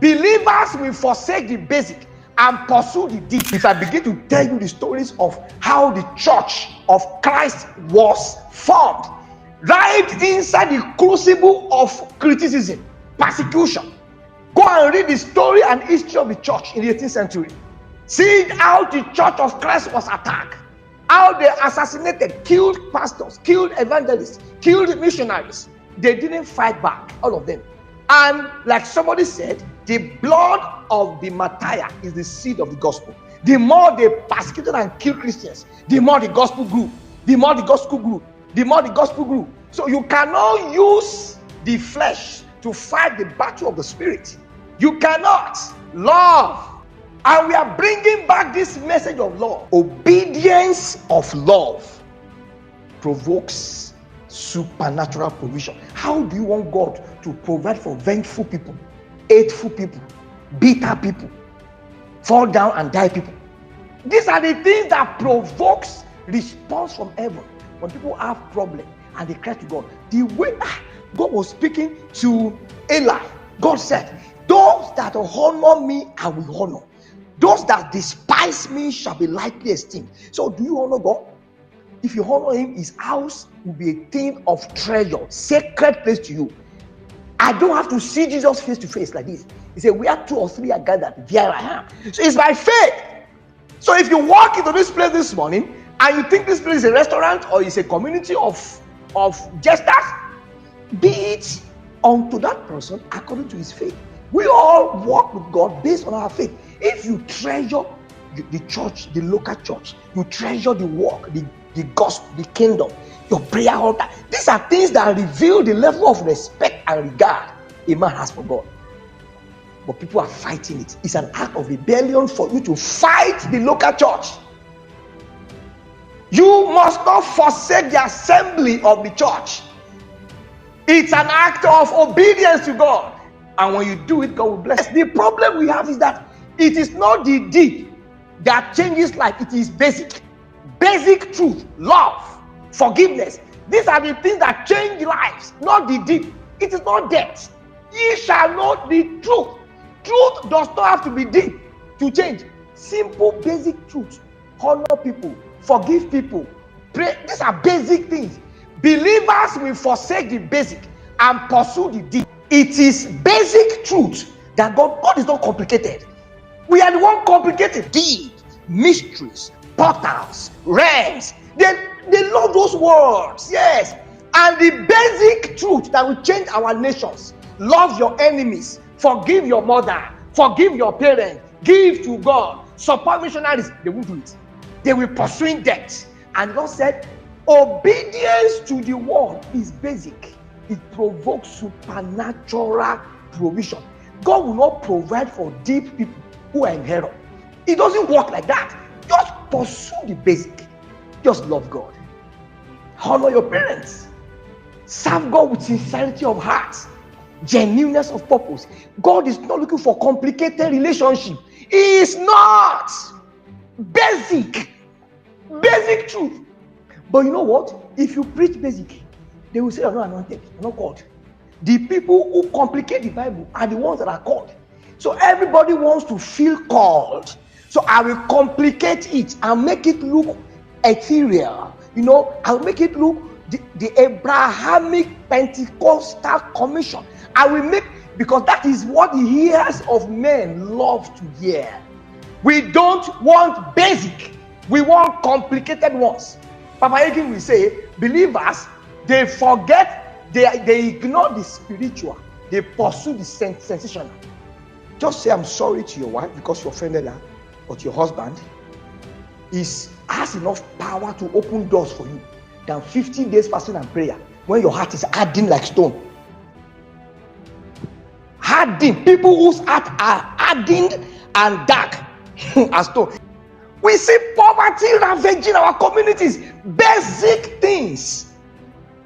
Believers will forsake the basic and pursue the deep. If I begin to tell you the stories of how the church of Christ was formed, right inside the crucible of criticism, persecution, go and read the story and history of the church in the 18th century. See how the church of Christ was attacked, how they assassinated, killed pastors, killed evangelists, killed missionaries. They didn't fight back, all of them. And like somebody said, the blood of the martyr is the seed of the gospel. The more they persecuted and killed Christians, the more the gospel grew. The more the gospel grew. The more the gospel grew. So you cannot use the flesh to fight the battle of the spirit. You cannot. Love. And we are bringing back this message of love. Obedience of love provokes supernatural provision. How do you want God to provide for vengeful people, hateful people, bitter people, fall down and die people? These are the things that provokes response from heaven. When people have problem and they cry to God, the way God was speaking to Eli, God said, those that honor me, I will honor. Those that despise me shall be lightly esteemed. So do you honor God? If you honor him, his house will be a thing of treasure, sacred place to you. I don't have to see Jesus face to face like this. He said, where 2 or 3 are gathered, there I am. So it's by faith. So if you walk into this place this morning and you think this place is a restaurant or is a community of jesters, be it unto that person according to his faith. We all walk with God based on our faith. If you treasure the church, the local church, you treasure the work, the gospel, the kingdom, your prayer altar, these are things that reveal the level of respect and regard a man has for God. But people are fighting it. It's an act of rebellion for you to fight the local church. You must not forsake the assembly of the church. It's an act of obedience to God. And when you do it, God will bless. The problem we have is that it is not the deed that changes life. It is basic. Basic truth, love, forgiveness. These are the things that change lives, not the deed. It is not death. Ye shall know the truth. Truth does not have to be deep to change. Simple, basic truth. Honor people, forgive people, pray. These are basic things. Believers will forsake the basic and pursue the deep. It is basic truth that God is not complicated. We are the one complicated. Deeds, mysteries, portals, realms. They love those words. Yes. And the basic truth that will change our nations. Love your enemies. Forgive your mother. Forgive your parents. Give to God. Support missionaries. They won't do it. They will pursue debt. And God said, obedience to the word is basic. It provokes supernatural provision. God will not provide for deep people who are in error. It doesn't work like that. Just pursue the basic. Just love God. Honor your parents. Serve God with sincerity of heart, genuineness of purpose. God is not looking for complicated relationship. He is not. Basic truth. But you know what? If you preach basic, they will say you're not anointed, you're not called. The people who complicate the Bible are the ones that are called. So everybody wants to feel called. So I will complicate it and make it look ethereal. I'll make it look the Abrahamic Pentecostal commission. I will make, because that is what the ears of men love to hear. We don't want basic. We want complicated ones. Papa Hagin will say, believers, they forget, they ignore the spiritual. They pursue the sensational. Just say, I'm sorry to your wife because you offended her, but your husband has enough power to open doors for you than 50 days fasting and prayer when your heart is hardened like stone. Hardened. People whose heart are hardened and dark as stone. We see poverty ravaging our communities. Basic things.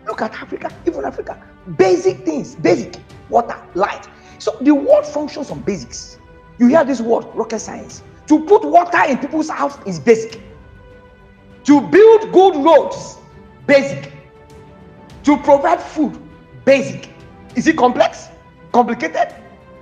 Look at Africa, even Africa. Basic things. Basic. Water, light. So the world functions on basics. You hear this word, rocket science. To put water in people's house is basic. To build good roads, basic. To provide food, basic. Is it complex? Complicated?